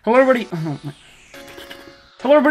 Hello everybody,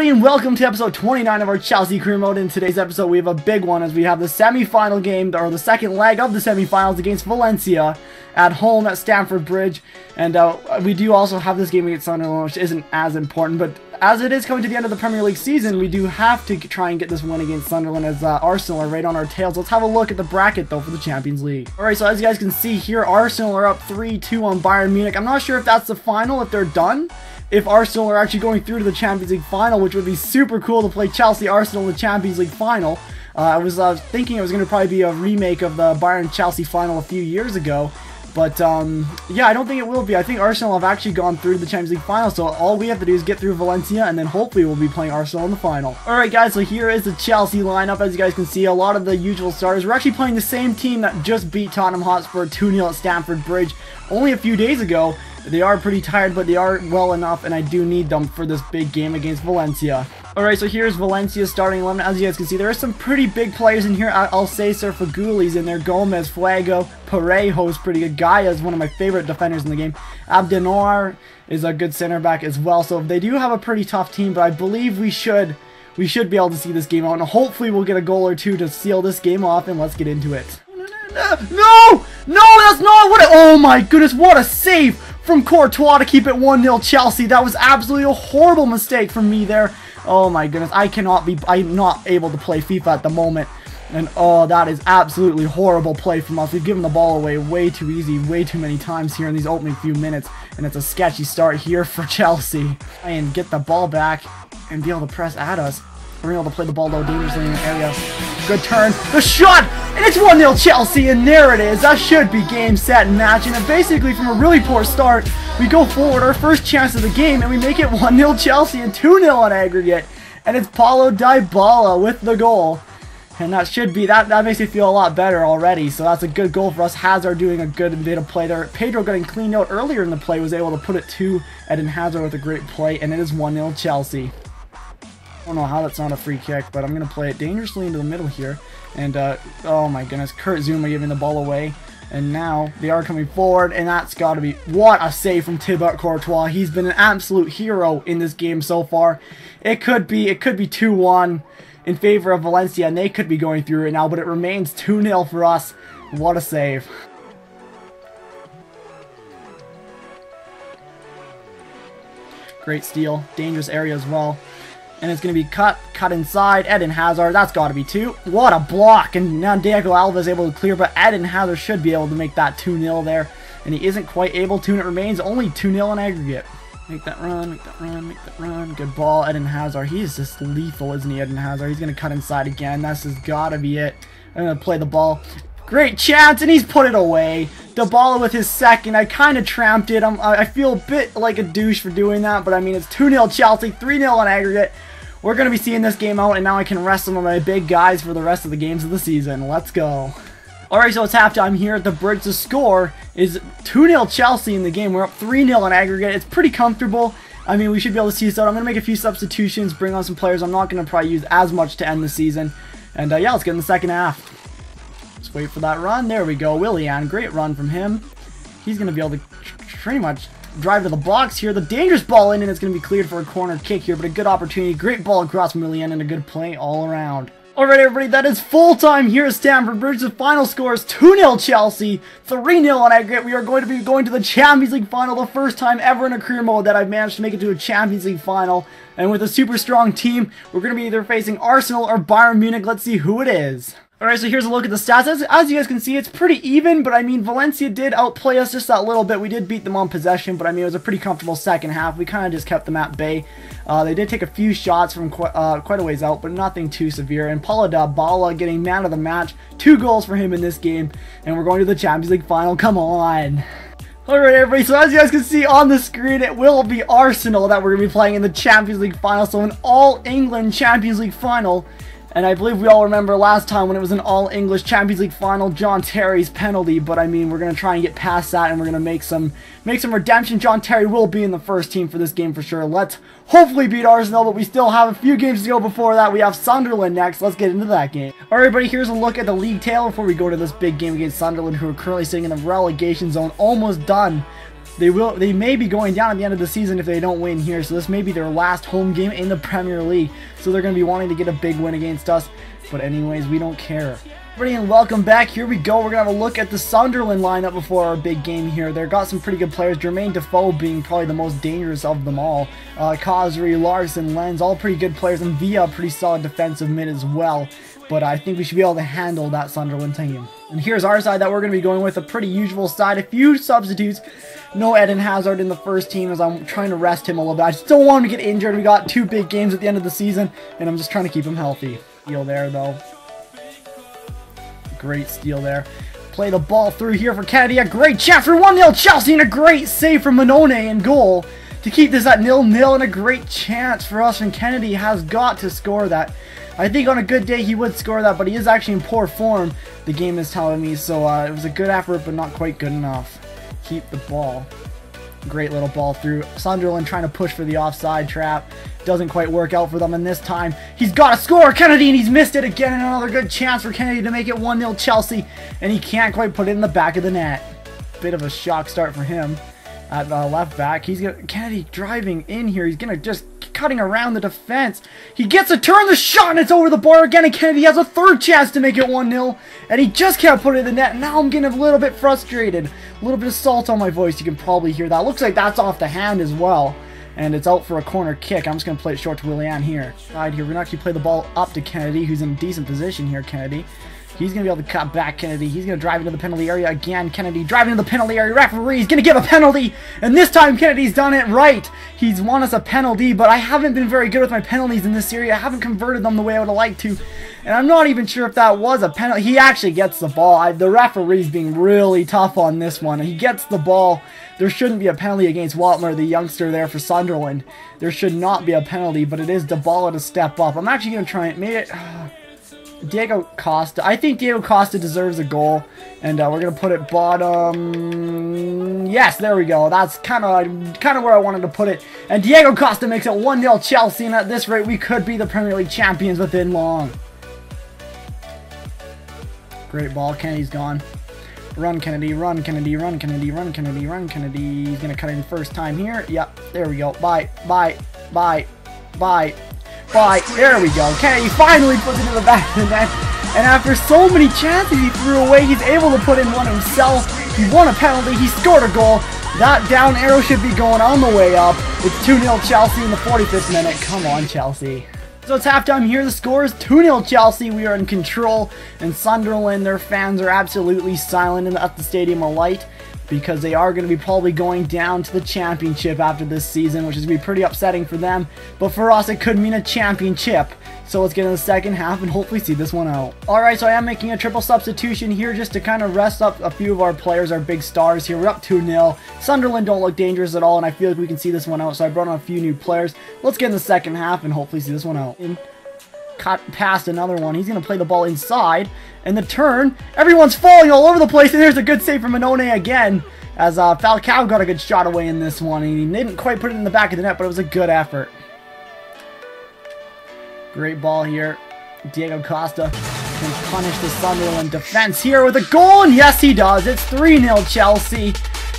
and welcome to episode 29 of our Chelsea career mode. In today's episode we have a big one as we have the semi-final game, or the second leg of the semi-finals against Valencia at home at Stamford Bridge. And we do also have this game against Sunderland, which isn't as important, but as it is coming to the end of the Premier League season, we do have to try and get this win against Sunderland as Arsenal are right on our tails. Let's have a look at the bracket though for the Champions League. Alright, so as you guys can see here, Arsenal are up 3-2 on Bayern Munich. I'm not sure if that's the final, if they're done. If Arsenal are actually going through to the Champions League final, which would be super cool to play Chelsea Arsenal in the Champions League final. I was thinking it was going to probably be a remake of the Bayern-Chelsea final a few years ago. But, yeah, I don't think it will be. I think Arsenal have actually gone through to the Champions League final, so all we have to do is get through Valencia, and then hopefully we'll be playing Arsenal in the final. Alright guys, so here is the Chelsea lineup. As you guys can see, a lot of the usual starters. We're actually playing the same team that just beat Tottenham Hotspur 2-0 at Stamford Bridge only a few days ago. They are pretty tired, but they are well enough, and I do need them for this big game against Valencia. Alright, so here's Valencia's starting 11. As you guys can see, there are some pretty big players in here. I'll say Sir Faguli's in there. Gomez, Fuego, Parejo's pretty good. Gaia is one of my favorite defenders in the game. Abdenoir is a good center back as well. So they do have a pretty tough team, but I believe we should be able to see this game out, and hopefully we'll get a goal or two to seal this game off, and let's get into it. No! No, that's not what oh my goodness, what a save from Courtois to keep it 1-0 Chelsea. That was absolutely a horrible mistake from me there. Oh my goodness, I'm not able to play FIFA at the moment. And oh, that is absolutely horrible play from us. We've given the ball away way too easy, way too many times here in these opening few minutes. And it's a sketchy start here for Chelsea. And get the ball back and be able to press at us. We're able to play the ball low dangerously in the area. Good turn. The shot! And it's 1-0 Chelsea, and there it is. That should be game, set, and match. And basically, from a really poor start, we go forward, our first chance of the game, and we make it 1-0 Chelsea and 2-0 on aggregate. And it's Paulo Dybala with the goal. And that should be, that makes me feel a lot better already. So that's a good goal for us. Hazard doing a good bit of play there. Pedro getting cleaned out earlier in the play was able to put it to Eden Hazard with a great play, and it is 1-0 Chelsea. I don't know how that's not a free kick, but I'm going to play it dangerously into the middle here. And, oh my goodness, Kurt Zouma giving the ball away. And now they are coming forward, and that's got to be, what a save from Thibaut Courtois. He's been an absolute hero in this game so far. It could be 2-1 in favor of Valencia, and they could be going through it now, but it remains 2-0 for us. What a save. Great steal, dangerous area as well. And it's going to be cut inside. Eden Hazard, that's got to be 2. What a block. And now Diego Alves is able to clear, but Eden Hazard should be able to make that 2-0 there. And he isn't quite able to, and it remains only 2-0 in aggregate. Make that run, make that run, make that run. Good ball, Eden Hazard. He is just lethal, isn't he, Eden Hazard? He's going to cut inside again. That's just got to be it. I'm going to play the ball. Great chance, and he's put it away. Dybala with his second. I kind of tramped it. I feel a bit like a douche for doing that, but I mean, it's 2-0 Chelsea, 3-0 on aggregate. We're going to be seeing this game out, and now I can rest some of my big guys for the rest of the games of the season. Let's go. Alright, so it's halftime here at the Bridge. The score is 2-0 Chelsea in the game. We're up 3-0 on aggregate. It's pretty comfortable. I mean, we should be able to see this out. I'm going to make a few substitutions, bring on some players I'm not going to probably use as much to end the season. And yeah, let's get in the second half. Let's wait for that run. There we go. Willian, great run from him. He's going to be able to pretty much drive to the box here. The dangerous ball in, and it's going to be cleared for a corner kick here, but a good opportunity. Great ball across from Willian, and a good play all around. Alright everybody, that is full time here at Stamford Bridge. The final score is 2-0 Chelsea, 3-0 on aggregate. We are going to be going to the Champions League final, the first time ever in a career mode that I've managed to make it to a Champions League final. And with a super strong team, we're going to be either facing Arsenal or Bayern Munich. Let's see who it is. Alright, so here's a look at the stats. As you guys can see, it's pretty even, but I mean, Valencia did outplay us just that little bit. We did beat them on possession, but I mean, it was a pretty comfortable second half. We kind of just kept them at bay. They did take a few shots from quite a ways out, but nothing too severe. And Paulo Dybala getting man of the match. 2 goals for him in this game, and we're going to the Champions League final. Come on. Alright everybody, so as you guys can see on the screen, it will be Arsenal that we're going to be playing in the Champions League final. So an all-England Champions League final. And I believe we all remember last time when it was an all-English Champions League final, John Terry's penalty. But I mean, we're going to try and get past that, and we're going to make some redemption. John Terry will be in the first team for this game for sure. Let's hopefully beat Arsenal, but we still have a few games to go before that. We have Sunderland next. Let's get into that game. Alright everybody, here's a look at the league table before we go to this big game against Sunderland, who are currently sitting in the relegation zone, almost done They may be going down at the end of the season if they don't win here. So this may be their last home game in the Premier League. So they're going to be wanting to get a big win against us. But anyways, we don't care. Everybody, and welcome back. Here we go. We're going to have a look at the Sunderland lineup before our big game here. They've got some pretty good players. Jermaine Defoe being probably the most dangerous of them all. Khazri, Larson, Lenz, all pretty good players. And Villa, a pretty solid defensive mid as well. But I think we should be able to handle that Sunderland team. And here's our side that we're going to be going with. A pretty usual side. A few substitutes. No Eden Hazard in the first team as I'm trying to rest him a little bit. I just don't want him to get injured. We got 2 big games at the end of the season. And I'm just trying to keep him healthy. Steal there, though. Great steal there. Play the ball through here for Kennedy. A great chance for 1-0 Chelsea. And a great save from Manone in goal to keep this at 0-0. And a great chance for us. And Kennedy has got to score that. I think on a good day he would score that, but he is actually in poor form, the game is telling me. So it was a good effort, but not quite good enough. Keep the ball. Great little ball through. Sunderland trying to push for the offside trap. Doesn't quite work out for them, and this time he's got to score. Kennedy, and he's missed it again. And another good chance for Kennedy to make it 1-0 Chelsea, and he can't quite put it in the back of the net. Bit of a shock start for him at left back. Kennedy driving in here. He's gonna just cutting around the defense. He gets a turn, the shot, and it's over the bar again. And Kennedy has a third chance to make it 1-0, and he just can't put it in the net. Now I'm getting a little bit frustrated. A little bit of salt on my voice. You can probably hear that. Looks like that's off the hand as well, and it's out for a corner kick. I'm just gonna play it short to Willian here. Side here. We're gonna actually play the ball up to Kennedy, who's in a decent position here. Kennedy. He's going to be able to cut back Kennedy. He's going to drive into the penalty area again. Kennedy driving into the penalty area. Referee's going to give a penalty. And this time Kennedy's done it right. He's won us a penalty, but I haven't been very good with my penalties in this series. I haven't converted them the way I would have liked to. And I'm not even sure if that was a penalty. He actually gets the ball. The referee's being really tough on this one. He gets the ball. There shouldn't be a penalty against Watmer, the youngster there for Sunderland. There should not be a penalty, but it is Dybala to step up. I'm actually going to try and make it... Diego Costa. I think Diego Costa deserves a goal, and we're gonna put it bottom. Yes, there we go. That's kind of where I wanted to put it. And Diego Costa makes it 1-0 Chelsea, and at this rate, we could be the Premier League champions within long. Great ball. Kennedy's gone. Run, Kennedy. Run, Kennedy. Run, Kennedy. Run, Kennedy. Run, Kennedy. He's gonna cut in first time here. Yep. There we go. Bye. Bye. Bye. Bye. Bye. There we go. Kennedy finally puts it in the back of the net. And after so many chances he threw away, he's able to put in one himself. He won a penalty. He scored a goal. That down arrow should be going on the way up. It's 2-0 Chelsea in the 45th minute. Come on, Chelsea. So it's halftime here. The score is 2-0 Chelsea. We are in control. And Sunderland, their fans are absolutely silent at the Stadium of Light, because they are going to be probably going down to the championship after this season, which is going to be pretty upsetting for them. But for us, it could mean a championship. So let's get in the second half and hopefully see this one out. Alright, so I am making a triple substitution here just to kind of rest up a few of our players, our big stars here. We're up 2-0. Sunderland don't look dangerous at all, and I feel like we can see this one out. So I brought on a few new players. Let's get in the second half and hopefully see this one out. Cut past another one. He's going to play the ball inside. And the turn. Everyone's falling all over the place. And there's a good save from Manone again. As Falcao got a good shot away in this one. And he didn't quite put it in the back of the net, but it was a good effort. Great ball here. Diego Costa can punish the Sunderland defense here with a goal. And yes, he does. It's 3-0 Chelsea.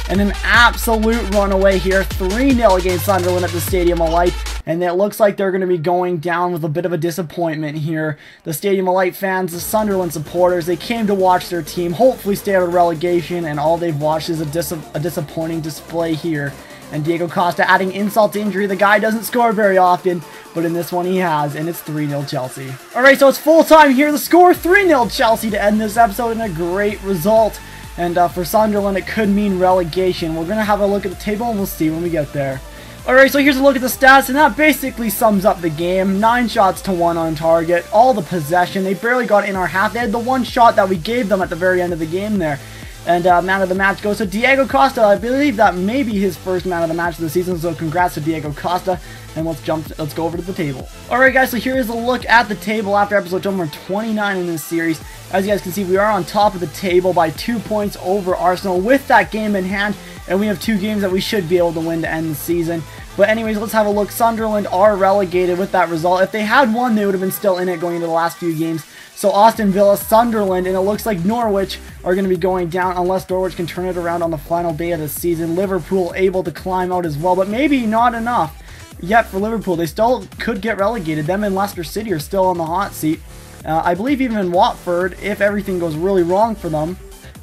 And an absolute runaway here. 3-0 against Sunderland at the Stadium of Light. And it looks like they're going to be going down with a bit of a disappointment here. The Stadium of Light fans, the Sunderland supporters, they came to watch their team hopefully stay out of relegation, and all they've watched is a disappointing display here. And Diego Costa adding insult to injury. The guy doesn't score very often, but in this one he has, and it's 3-0 Chelsea. Alright, so it's full time here. The score 3-0 Chelsea to end this episode, and a great result. And for Sunderland, it could mean relegation. We're going to have a look at the table, and we'll see when we get there. Alright, so here's a look at the stats, and that basically sums up the game. 9 shots to 1 on target, all the possession. They barely got in our half. They had the one shot that we gave them at the very end of the game there. And man of the match goes to Diego Costa. I believe that may be his first man of the match of the season, so congrats to Diego Costa. And let's go over to the table. Alright guys, so here's a look at the table after episode number 29 in this series. As you guys can see, we are on top of the table by 2 points over Arsenal with that game in hand. And we have 2 games that we should be able to win to end the season. But anyways, let's have a look. Sunderland are relegated with that result. If they had won, they would have been still in it going into the last few games. So Aston Villa, Sunderland, and it looks like Norwich are going to be going down unless Norwich can turn it around on the final day of the season. Liverpool able to climb out as well, but maybe not enough yet for Liverpool. They still could get relegated. Them and Leicester City are still on the hot seat. I believe even in Watford, if everything goes really wrong for them,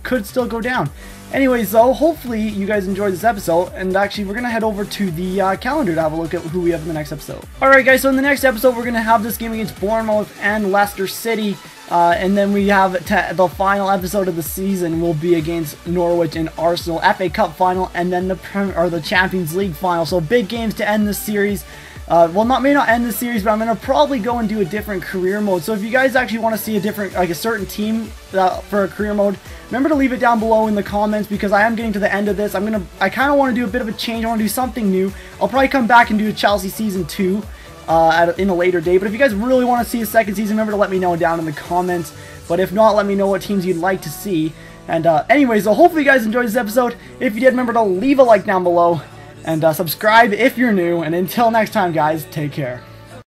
could still go down. Anyways, though, hopefully you guys enjoyed this episode, and actually we're going to head over to the calendar to have a look at who we have in the next episode. Alright guys, so in the next episode we're going to have this game against Bournemouth and Leicester City, and then we have the final episode of the season will be against Norwich and Arsenal, FA Cup final, and then the Champions League final. So big games to end this series. Well, may not end the series, but I'm going to probably go and do a different career mode. So if you guys actually want to see a different, like a certain team for a career mode, remember to leave it down below in the comments, because I am getting to the end of this. I kind of want to do a bit of a change. I want to do something new. I'll probably come back and do a Chelsea Season 2 in a later day. But if you guys really want to see a second season, remember to let me know down in the comments. But if not, let me know what teams you'd like to see. And anyways, so hopefully you guys enjoyed this episode. If you did, remember to leave a like down below. And subscribe if you're new. And until next time, guys, take care.